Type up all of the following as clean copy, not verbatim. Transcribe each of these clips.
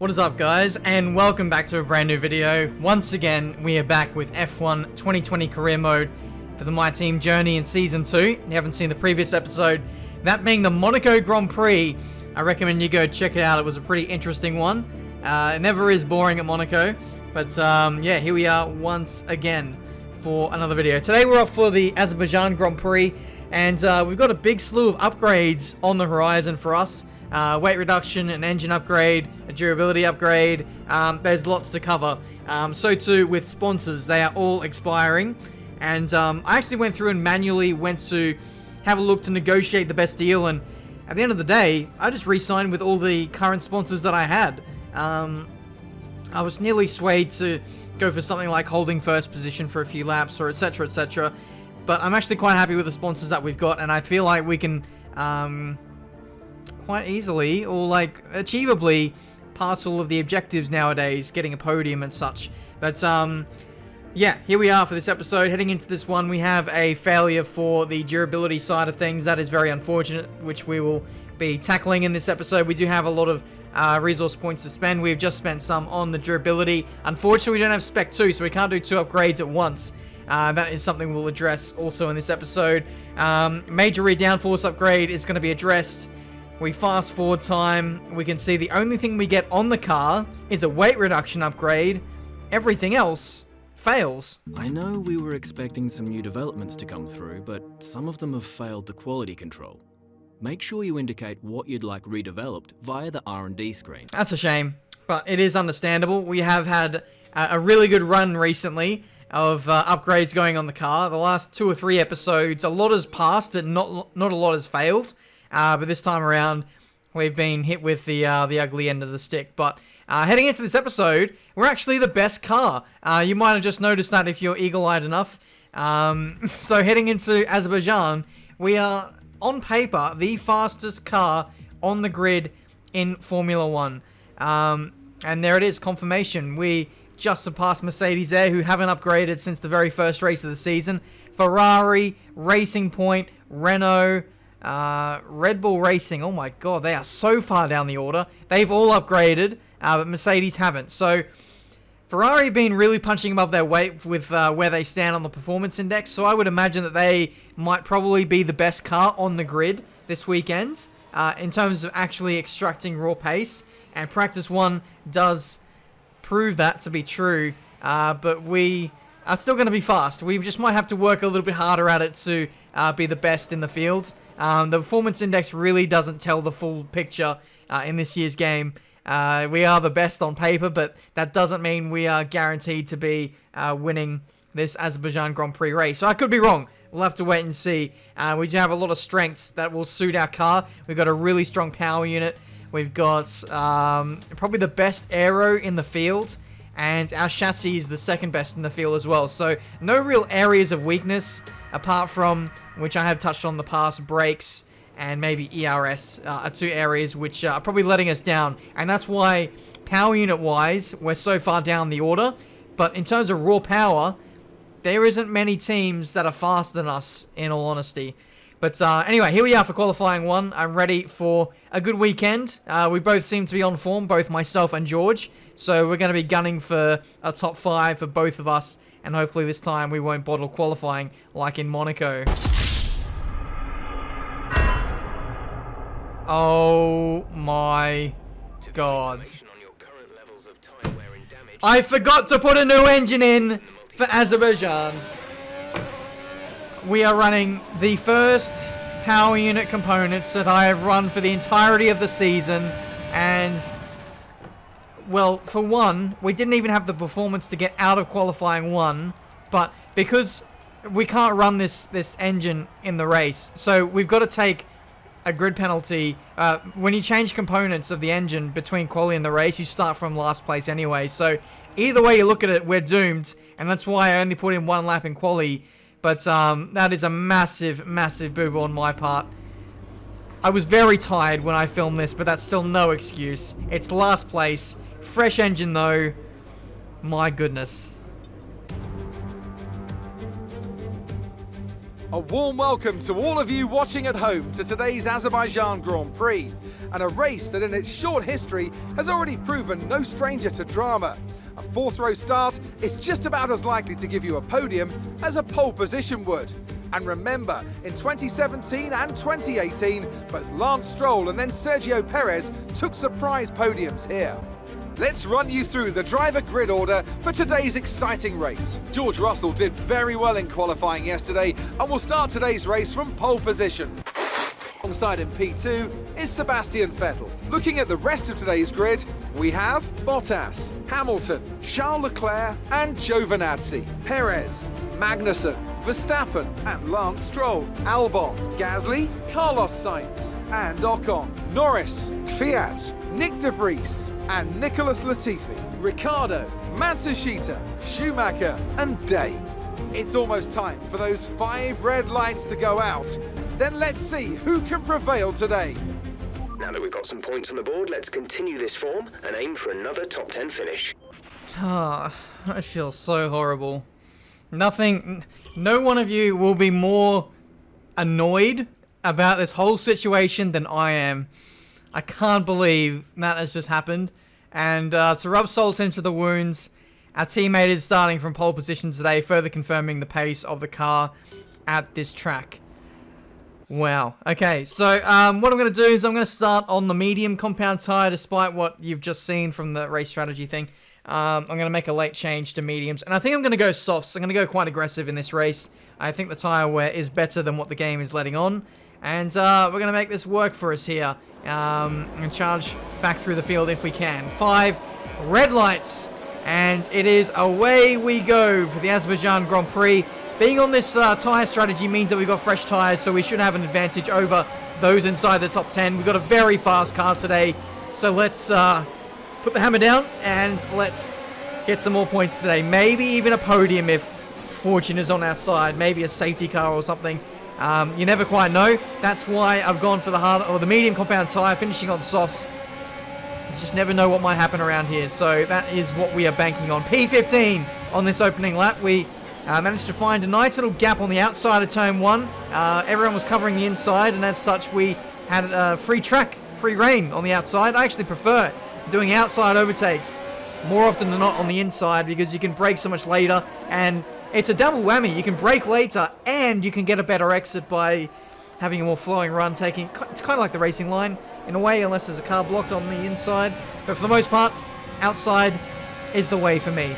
What is up, guys, and welcome back to a brand new video. Once again, we are back with F1 2020 career mode for the My Team journey in Season 2. If you haven't seen the previous episode, that being the Monaco Grand Prix, I recommend you go check it out. It was a pretty interesting one. It never is boring at Monaco, but yeah, here we are once again for another video. Today we're off for the Azerbaijan Grand Prix, and we've got a big slew of upgrades on the horizon for us. Weight reduction, an engine upgrade, a durability upgrade. There's lots to cover. So too with sponsors, they are all expiring. And I actually went through and manually went to have a look to negotiate the best deal. And at the end of the day, I just re-signed with all the current sponsors that I had. I was nearly swayed to go for something like holding first position for a few laps or etc, etc. But I'm actually quite happy with the sponsors that we've got, and I feel like we can quite easily or like achievably pass all of the objectives nowadays, getting a podium and such. But yeah, here we are for this episode. Heading into this one, we have a failure for the durability side of things. That is very unfortunate, which we will be tackling in this episode. We do have a lot of resource points to spend. We've just spent some on the durability. Unfortunately, we don't have spec 2, so we can't do 2 upgrades at once. That is something we'll address also in this episode. Major downforce upgrade is going to be addressed. We fast forward time, we can see the only thing we get on the car is a weight reduction upgrade. Everything else fails. I know we were expecting some new developments to come through, but some of them have failed the quality control. Make sure you indicate what you'd like redeveloped via the R&D screen. That's a shame, but it is understandable. We have had a really good run recently of upgrades going on the car. The last 2 or 3 episodes, a lot has passed, but not a lot has failed. But this time around, we've been hit with the ugly end of the stick. But heading into this episode, we're actually the best car. You might have just noticed that if you're eagle-eyed enough. So heading into Azerbaijan, we are, on paper, the fastest car on the grid in Formula 1. And there it is, confirmation. We just surpassed Mercedes there, who haven't upgraded since the very first race of the season. Ferrari, Racing Point, Renault, Red Bull Racing, oh my god, they are so far down the order. They've all upgraded, but Mercedes haven't. So Ferrari have been really punching above their weight with where they stand on the performance index. So I would imagine that they might probably be the best car on the grid this weekend in terms of actually extracting raw pace. And practice 1 does prove that to be true. But we are still going to be fast. We just might have to work a little bit harder at it to be the best in the field. The performance index really doesn't tell the full picture in this year's game. We are the best on paper, but that doesn't mean we are guaranteed to be winning this Azerbaijan Grand Prix race. So I could be wrong. We'll have to wait and see. We do have a lot of strengths that will suit our car. We've got a really strong power unit. We've got probably the best aero in the field. And our chassis is the second best in the field as well. So no real areas of weakness, apart from, which I have touched on in the past, brakes and maybe ERS are 2 areas which are probably letting us down. And that's why, power unit wise, we're so far down the order. But in terms of raw power, there isn't many teams that are faster than us, in all honesty. But anyway, here we are for qualifying 1. I'm ready for a good weekend. We both seem to be on form, both myself and George. So we're going to be gunning for a top 5 for both of us. And hopefully this time we won't bottle qualifying like in Monaco. Oh my god. I forgot to put a new engine in for Azerbaijan. We are running the first power unit components that I have run for the entirety of the season, and well, for one, we didn't even have the performance to get out of qualifying 1, but because we can't run this engine in the race, so we've got to take a grid penalty. When you change components of the engine between quali and the race, you start from last place anyway, so either way you look at it, we're doomed, and that's why I only put in 1 lap in quali. But that is a massive, massive boo-boo on my part. I was very tired when I filmed this, but that's still no excuse. It's last place. Fresh engine, though. My goodness. A warm welcome to all of you watching at home to today's Azerbaijan Grand Prix, and a race that in its short history has already proven no stranger to drama. A fourth row start is just about as likely to give you a podium as a pole position would. And remember, in 2017 and 2018, both Lance Stroll and then Sergio Perez took surprise podiums here. Let's run you through the driver grid order for today's exciting race. George Russell did very well in qualifying yesterday and will start today's race from pole position. Alongside in P2 is Sebastian Vettel. Looking at the rest of today's grid, we have Bottas, Hamilton, Charles Leclerc and Giovinazzi, Perez, Magnussen, Verstappen and Lance Stroll, Albon, Gasly, Carlos Sainz and Ocon, Norris, Kvyat, Nick de Vries and Nicholas Latifi, Ricciardo, Matsushita, Schumacher and Day. It's almost time for those 5 red lights to go out. Then let's see who can prevail today. Now that we've got some points on the board, let's continue this form and aim for another top 10 finish. Ah, I feel so horrible. No one of you will be more annoyed about this whole situation than I am. I can't believe that has just happened. And to rub salt into the wounds, our teammate is starting from pole position today, further confirming the pace of the car at this track. Wow. Okay, so what I'm going to do is I'm going to start on the medium compound tyre, despite what you've just seen from the race strategy thing. I'm going to make a late change to mediums, and I think I'm going to go softs. I'm going to go quite aggressive in this race. I think the tyre wear is better than what the game is letting on, and we're going to make this work for us here. And charge back through the field if we can. 5 red lights, and it is away we go for the Azerbaijan Grand Prix. Being on this tyre strategy means that we've got fresh tyres, so we should have an advantage over those inside the top 10. We've got a very fast car today, so let's put the hammer down and let's get some more points today. Maybe even a podium if fortune is on our side. Maybe a safety car or something. You never quite know. That's why I've gone for the medium compound tyre, finishing on softs. You just never know what might happen around here. So that is what we are banking on. P15 on this opening lap. We managed to find a nice little gap on the outside of turn 1. Everyone was covering the inside, and as such, we had free reign on the outside. I actually prefer doing outside overtakes more often than not on the inside, because you can brake so much later, and it's a double whammy. You can brake later and you can get a better exit by having a more flowing run. It's kind of like the racing line in a way, unless there's a car blocked on the inside. But for the most part, outside is the way for me.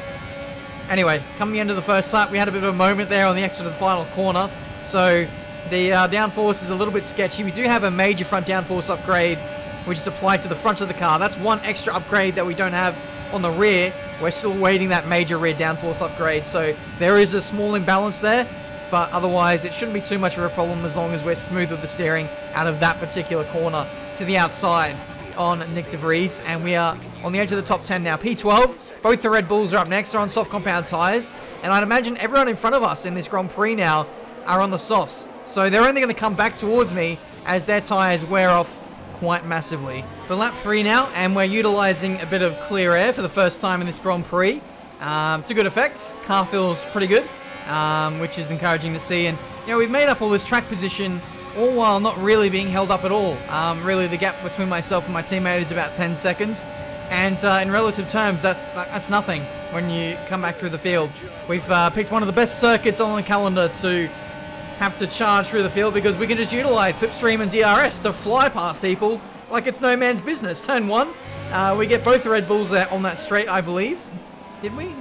Anyway, come the end of the first lap, we had a bit of a moment there on the exit of the final corner. So the downforce is a little bit sketchy. We do have a major front downforce upgrade, which is applied to the front of the car. That's one extra upgrade that we don't have on the rear. We're still waiting that major rear downforce upgrade, so there is a small imbalance there, but otherwise it shouldn't be too much of a problem as long as we're smooth with the steering out of that particular corner to the outside on Nick de Vries, and we are on the edge of the top 10 now. P12, both the Red Bulls are up next. They're on soft compound tyres, and I'd imagine everyone in front of us in this Grand Prix now are on the softs, so they're only going to come back towards me as their tyres wear off quite massively. But lap 3 now, and we're utilising a bit of clear air for the first time in this Grand Prix. To good effect. Car feels pretty good, which is encouraging to see. And we've made up all this track position, all while not really being held up at all. Really, the gap between myself and my teammate is about 10 seconds, and in relative terms, that's nothing when you come back through the field. We've picked one of the best circuits on the calendar to have to charge through the field, because we can just utilize Slipstream and DRS to fly past people like it's no man's business. Turn 1, we get both the Red Bulls there on that straight, I believe. Did we?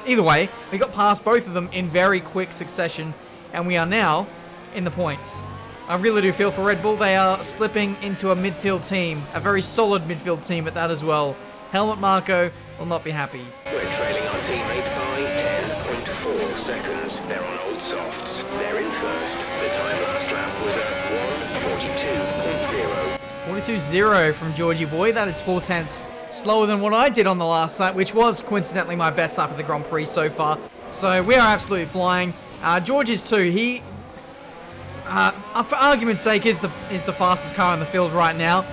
Either way, we got past both of them in very quick succession, and we are now in the points. I really do feel for Red Bull. They are slipping into a midfield team, a very solid midfield team at that as well. Helmut Marko will not be happy. We're trailing our teammate by 10.4 seconds. They're on old softs. They're in first. The time last lap was at 1:42.0. 42.0 from Georgie Boy. That is 4 tenths slower than what I did on the last lap, which was coincidentally my best lap of the Grand Prix so far. So we are absolutely flying. George is too. He, for argument's sake, is the fastest car in the field right now.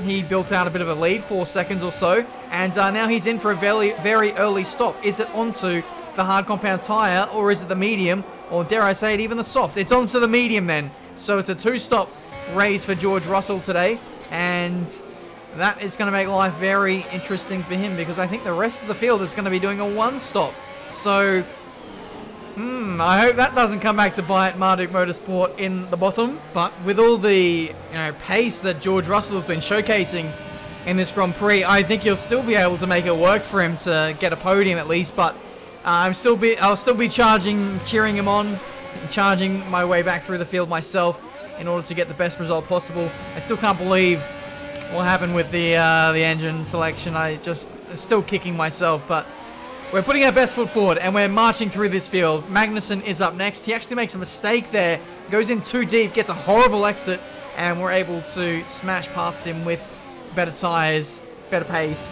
He built out a bit of a lead, 4 seconds or so, and now he's in for a very, very early stop. Is it onto the hard compound tyre, or is it the medium, or dare I say it, even the soft? It's onto the medium then. So it's a 2-stop race for George Russell today, and that is going to make life very interesting for him, because I think the rest of the field is going to be doing a 1-stop. So, I hope that doesn't come back to bite Marduk Motorsport in the bottom. But with all the pace that George Russell has been showcasing in this Grand Prix, I think he'll still be able to make it work for him to get a podium at least. But I'll still be cheering him on, charging my way back through the field myself in order to get the best result possible. I still can't believe what happened with the engine selection. It's still kicking myself, but we're putting our best foot forward and we're marching through this field. Magnussen is up next. He actually makes a mistake there, goes in too deep, gets a horrible exit, and we're able to smash past him with better tyres, better pace,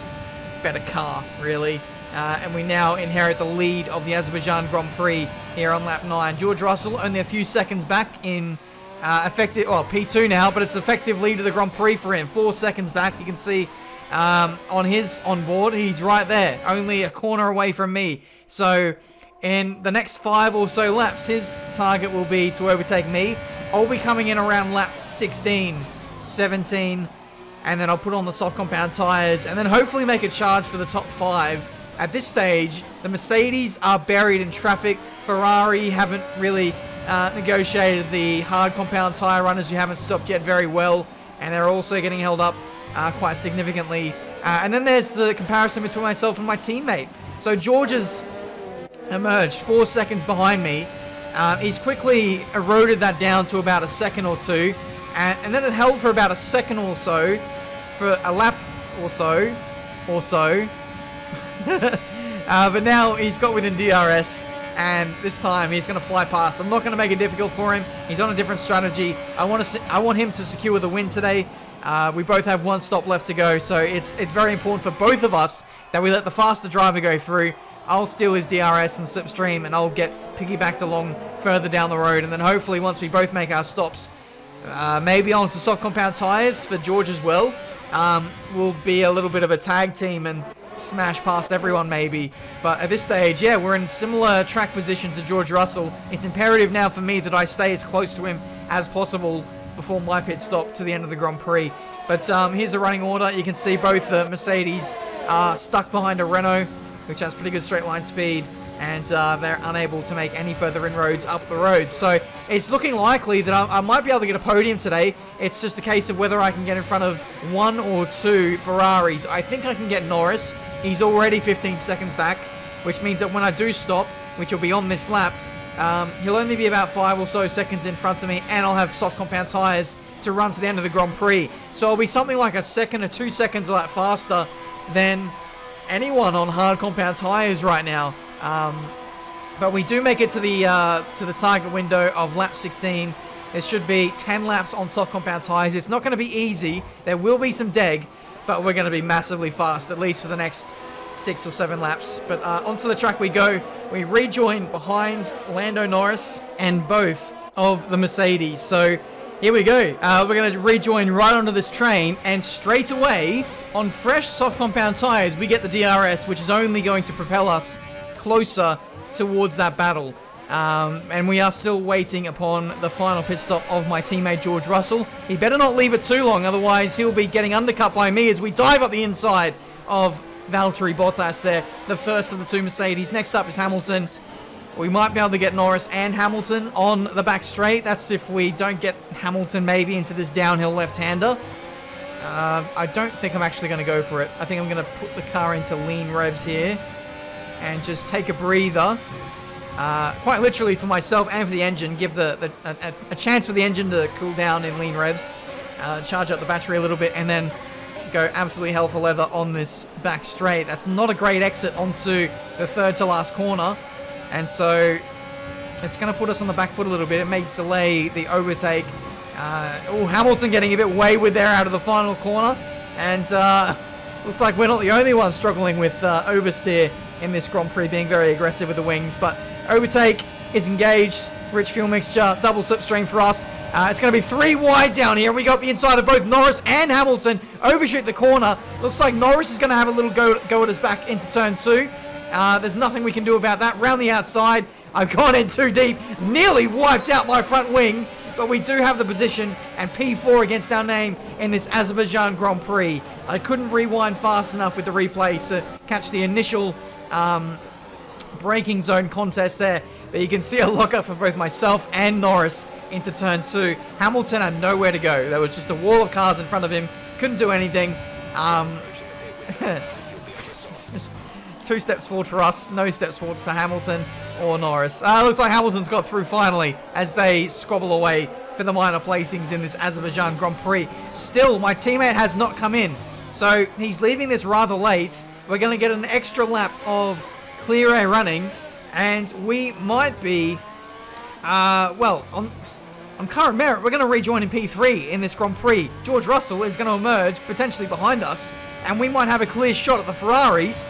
better car, really. And we now inherit the lead of the Azerbaijan Grand Prix here on lap 9. George Russell only a few seconds back in P2 now, but it's effective lead of the Grand Prix for him. 4 seconds back. You can see on his onboard, he's right there, only a corner away from me. So in the next 5 or so laps, his target will be to overtake me. I'll be coming in around lap 16, 17, and then I'll put on the soft compound tyres and then hopefully make a charge for the top 5. At this stage, the Mercedes are buried in traffic. Ferrari haven't really negotiated the hard compound tyre runners who haven't stopped yet very well, and they're also getting held up quite significantly. And then there's the comparison between myself and my teammate. So George has emerged 4 seconds behind me. He's quickly eroded that down to about a second or two, and then it held for about a second or so, for a lap or so. But now he's got within DRS, and this time he's going to fly past. I'm not going to make it difficult for him. He's on a different strategy. I want him to secure the win today. We both have 1 stop left to go, so it's very important for both of us that we let the faster driver go through. I'll steal his DRS and slipstream, and I'll get piggybacked along further down the road, and then hopefully once we both make our stops, maybe onto soft compound tyres for George as well, we'll be a little bit of a tag team and smash past everyone maybe. But at this stage, yeah, we're in similar track position to George Russell. It's imperative now for me that I stay as close to him as possible before my pit stop to the end of the Grand Prix. But here's the running order. You can see both the Mercedes are stuck behind a Renault, which has pretty good straight line speed, and they're unable to make any further inroads up the road. So it's looking likely that I might be able to get a podium today. It's just a case of whether I can get in front of 1 or 2 Ferraris. I think I can get Norris. He's already 15 seconds back, which means that when I do stop, which will be on this lap, he'll only be about 5 or so seconds in front of me, and I'll have soft compound tyres to run to the end of the Grand Prix. So I'll be something like a second or 2 seconds a lap faster than anyone on hard compound tyres right now. But we do make it to the target window of lap 16. There should be 10 laps on soft compound tyres. It's not going to be easy. There will be some deg, but we're going to be massively fast, at least for the next 6 or 7 laps. But onto the track we go. We rejoin behind Lando Norris and both of the Mercedes. So here we go. We're going to rejoin right onto this train, and straight away, on fresh soft compound tyres, we get the DRS, which is only going to propel us closer towards that battle. And we are still waiting upon the final pit stop of my teammate George Russell. He better not leave it too long, otherwise he'll be getting undercut by me as we dive up the inside of Valtteri Bottas there, the first of the 2 Mercedes. Next up is Hamilton. We might be able to get Norris and Hamilton on the back straight. That's if we don't get Hamilton maybe into this downhill left-hander. I don't think I'm actually going to go for it. I think I'm going to put the car into lean revs here and just take a breather. Quite literally for myself and for the engine, give a chance for the engine to cool down in lean revs, charge up the battery a little bit, and then go absolutely hell for leather on this back straight. That's not a great exit onto the 3rd to last corner, and so it's going to put us on the back foot a little bit. It may delay the overtake. Hamilton getting a bit wayward there out of the final corner, and looks like we're not the only ones struggling with oversteer in this Grand Prix, being very aggressive with the wings. But overtake is engaged. Rich fuel mixture, double slipstream for us. It's going to be 3 wide down here. We got the inside of both Norris and Hamilton. Overshoot the corner. Looks like Norris is going to have a little go at us back into turn 2. There's nothing we can do about that. Round the outside, I've gone in too deep, nearly wiped out my front wing, but we do have the position, and P4 against our name in this Azerbaijan Grand Prix. I couldn't rewind fast enough with the replay to catch the initial braking zone contest there, but you can see a lockup for both myself and Norris into turn 2. Hamilton had nowhere to go. There was just a wall of cars in front of him, couldn't do anything. 2 steps forward for us, no steps forward for Hamilton or Norris. Looks like Hamilton's got through finally as they squabble away for the minor placings in this Azerbaijan Grand Prix. Still, my teammate has not come in, so he's leaving this rather late. We're going to get an extra lap of clear air running, and we might be, well, on current merit, we're going to rejoin in P3 in this Grand Prix. George Russell is going to emerge, potentially behind us, and we might have a clear shot at the Ferraris.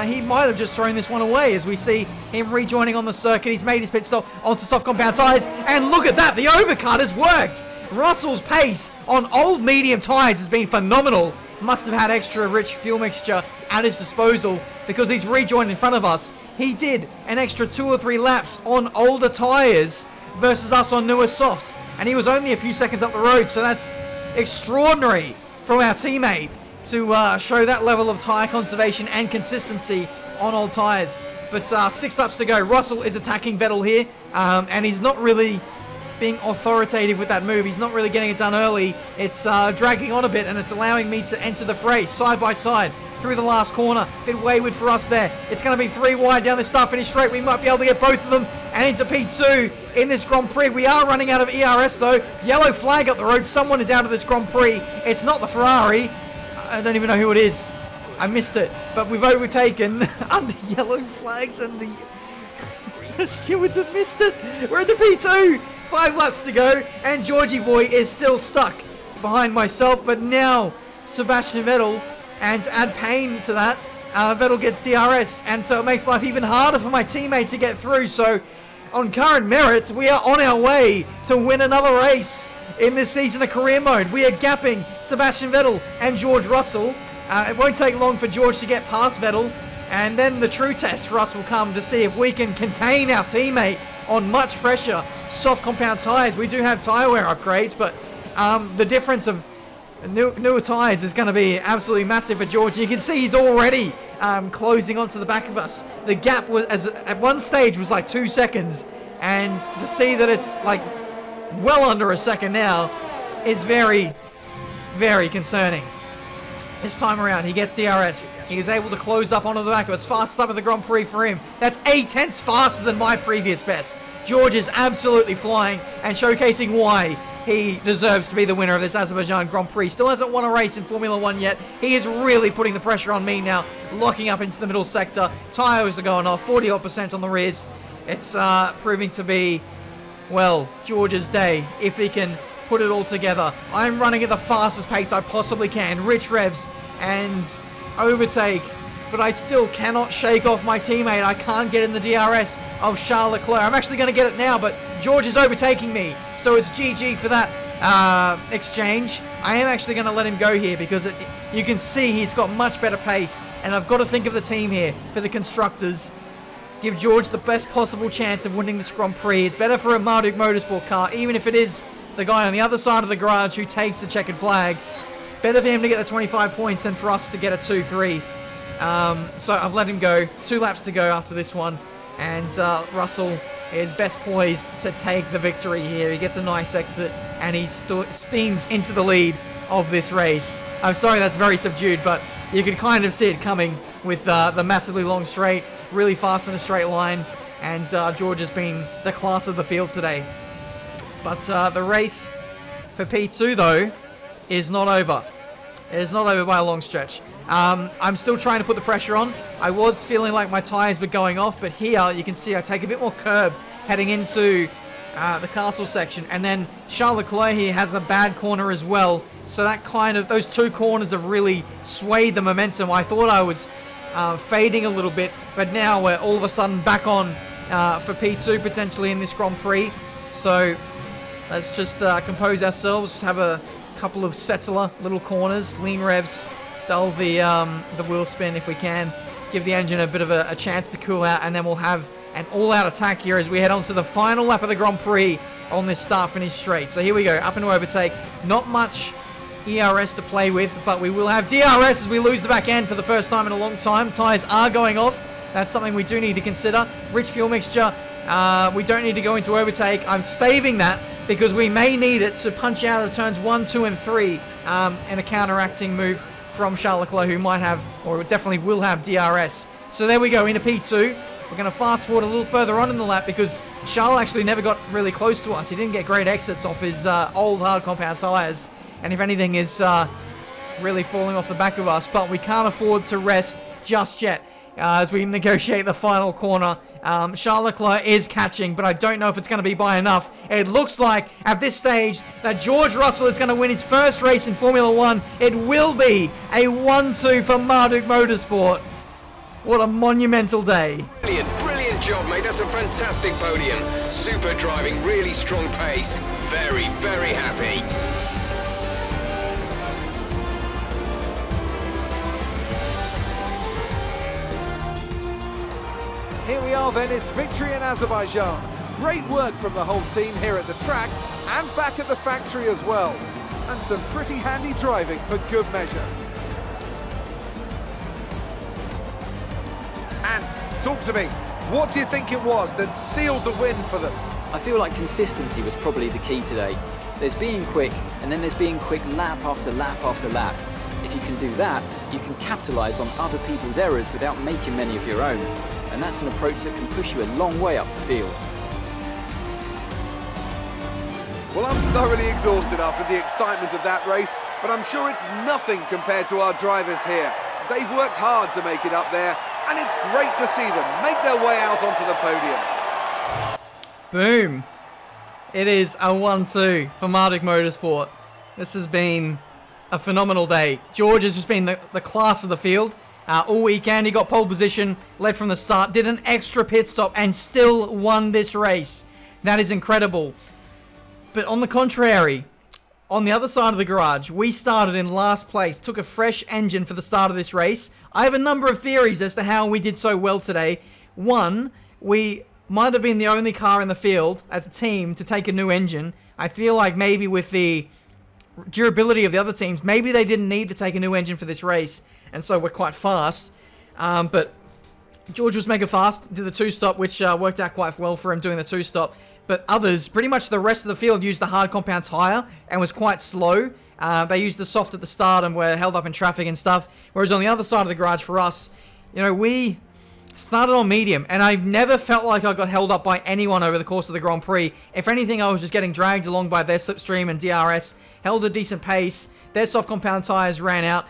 He might have just thrown this one away as we see him rejoining on the circuit. He's made his pit stop onto soft compound tyres, and look at that, the overcut has worked. Russell's pace on old medium tyres has been phenomenal. Must have had extra rich fuel mixture at his disposal because he's rejoined in front of us. He did an extra 2 or 3 laps on older tyres versus us on newer softs, and he was only a few seconds up the road, so that's extraordinary from our teammate to show that level of tyre conservation and consistency on old tyres. But 6 laps to go. Russell is attacking Vettel here, and he's not really being authoritative with that move. He's not really getting it done early. It's dragging on a bit, and it's allowing me to enter the fray side by side through the last corner. Bit wayward for us there. It's going to be 3 wide down the start finish straight. We might be able to get both of them and into P2 in this Grand Prix. We are running out of ERS though. Yellow flag up the road. Someone is out of this Grand Prix. It's not the Ferrari. I don't even know who it is. I missed it. But we've overtaken under yellow flags, and the stewards have missed it. We're into P2. 5 laps to go, and Georgie boy is still stuck behind myself. But now Sebastian Vettel, and to add pain to that, Vettel gets DRS, and so it makes life even harder for my teammate to get through. So on current merit, we are on our way to win another race in this season of career mode. We are gapping Sebastian Vettel and George Russell. It won't take long for George to get past Vettel, and then the true test for us will come to see if we can contain our teammate on much pressure. Soft compound tyres. We do have tyre wear upgrades, but the difference of newer tyres is going to be absolutely massive for George. You can see he's already closing onto the back of us. The gap was, at one stage, was like 2 seconds, and to see that it's like well under a second now is very, very concerning. This time around, he gets DRS. He was able to close up onto the back of us. Fastest lap of the Grand Prix for him. That's 8/10 faster than my previous best. George is absolutely flying and showcasing why he deserves to be the winner of this Azerbaijan Grand Prix. Still hasn't won a race in Formula 1 yet. He is really putting the pressure on me now, locking up into the middle sector. Tyres are going off, 40% on the rears. It's proving to be, well, George's day, if he can put it all together. I'm running at the fastest pace I possibly can. Rich revs and overtake, but I still cannot shake off my teammate. I can't get in the DRS of Charles Leclerc. I'm actually going to get it now, but George is overtaking me, so it's GG for that exchange. I am actually going to let him go here because you can see he's got much better pace, and I've got to think of the team here for the constructors. Give George the best possible chance of winning this Grand Prix. It's better for a Marduk Motorsport car, even if it is the guy on the other side of the garage who takes the checkered flag. Better for him to get the 25 points than for us to get a 2-3. So I've let him go. 2 laps to go after this one. And Russell is best poised to take the victory here. He gets a nice exit, and he steams into the lead of this race. I'm sorry that's very subdued, but you can kind of see it coming with the massively long straight, really fast in a straight line. And George has been the class of the field today. But the race for P2, though, is not over. It is not over by a long stretch. I'm still trying to put the pressure on. I was feeling like my tyres were going off, but here you can see I take a bit more curb heading into the castle section. And then Charles Leclerc here has a bad corner as well. So that those 2 corners have really swayed the momentum. I thought I was fading a little bit, but now we're all of a sudden back on for P2 potentially in this Grand Prix. So let's just compose ourselves, have a couple of settler little corners, lean revs, dull the wheel spin if we can, give the engine a bit of a chance to cool out, and then we'll have an all-out attack here as we head on to the final lap of the Grand Prix on this start-finish straight. So here we go, up into overtake. Not much ERS to play with, but we will have DRS as we lose the back end for the first time in a long time. Tyres are going off. That's something we do need to consider. Rich fuel mixture. We don't need to go into overtake. I'm saving that because we may need it to punch out of turns 1, 2, and 3 in a counteracting move from Charles Leclerc, who might have, or definitely will have, DRS. So there we go, into P2. We're going to fast forward a little further on in the lap because Charles actually never got really close to us. He didn't get great exits off his old hard compound tyres. And if anything is really falling off the back of us. But we can't afford to rest just yet as we negotiate the final corner. Charles Leclerc is catching, but I don't know if it's going to be by enough. It looks like at this stage that George Russell is going to win his first race in Formula 1. It will be a 1-2 for Marduk Motorsport. What a monumental day. Brilliant job, mate. That's a fantastic podium. Super driving, really strong pace. Very, very happy. Here we are then, it's victory in Azerbaijan. Great work from the whole team here at the track and back at the factory as well. And some pretty handy driving for good measure. Ant, talk to me. What do you think it was that sealed the win for them? I feel like consistency was probably the key today. There's being quick, and then there's being quick lap after lap after lap. If you can do that, you can capitalise on other people's errors without making many of your own. And that's an approach that can push you a long way up the field. Well, I'm thoroughly exhausted after the excitement of that race, but I'm sure it's nothing compared to our drivers here. They've worked hard to make it up there, and it's great to see them make their way out onto the podium. Boom. It is a 1-2 for Marduk Motorsport. This has been a phenomenal day. George has just been the class of the field. All weekend, he got pole position, led from the start, did an extra pit stop, and still won this race. That is incredible. But on the contrary, on the other side of the garage, we started in last place, took a fresh engine for the start of this race. I have a number of theories as to how we did so well today. One, we might have been the only car in the field as a team to take a new engine. I feel like maybe with the durability of the other teams, maybe they didn't need to take a new engine for this race, and so we're quite fast. But George was mega fast, did the two-stop, which worked out quite well for him doing the two-stop. But others, pretty much the rest of the field, used the hard compound tyre and was quite slow. They used the soft at the start and were held up in traffic and stuff. Whereas on the other side of the garage for us, you know, we started on medium, and I've never felt like I got held up by anyone over the course of the Grand Prix. If anything, I was just getting dragged along by their slipstream and DRS, held a decent pace. Their soft compound tyres ran out.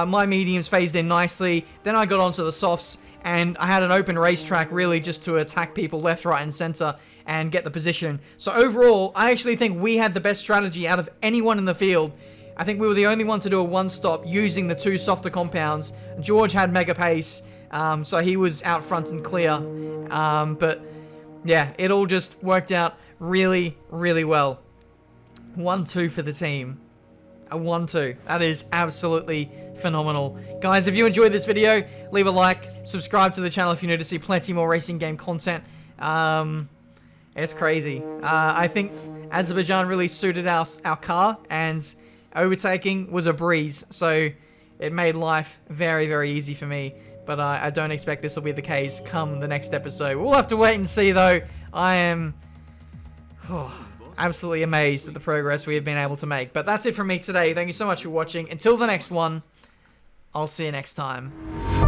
My mediums phased in nicely. Then I got onto the softs, and I had an open racetrack really just to attack people left, right, and center and get the position. So overall, I actually think we had the best strategy out of anyone in the field. I think we were the only one to do a one-stop using the two softer compounds. George had mega pace, so he was out front and clear. But yeah, it all just worked out really, really well. 1-2 for the team. A 1-2. That is absolutely phenomenal. Guys, if you enjoyed this video, leave a like, subscribe to the channel if you're new to see plenty more racing game content. It's crazy. I think Azerbaijan really suited our car, and overtaking was a breeze, so it made life very, very easy for me. But I don't expect this will be the case come the next episode. We'll have to wait and see, though. I am absolutely amazed at the progress we have been able to make. But that's it from me today. Thank you so much for watching. Until the next one, I'll see you next time.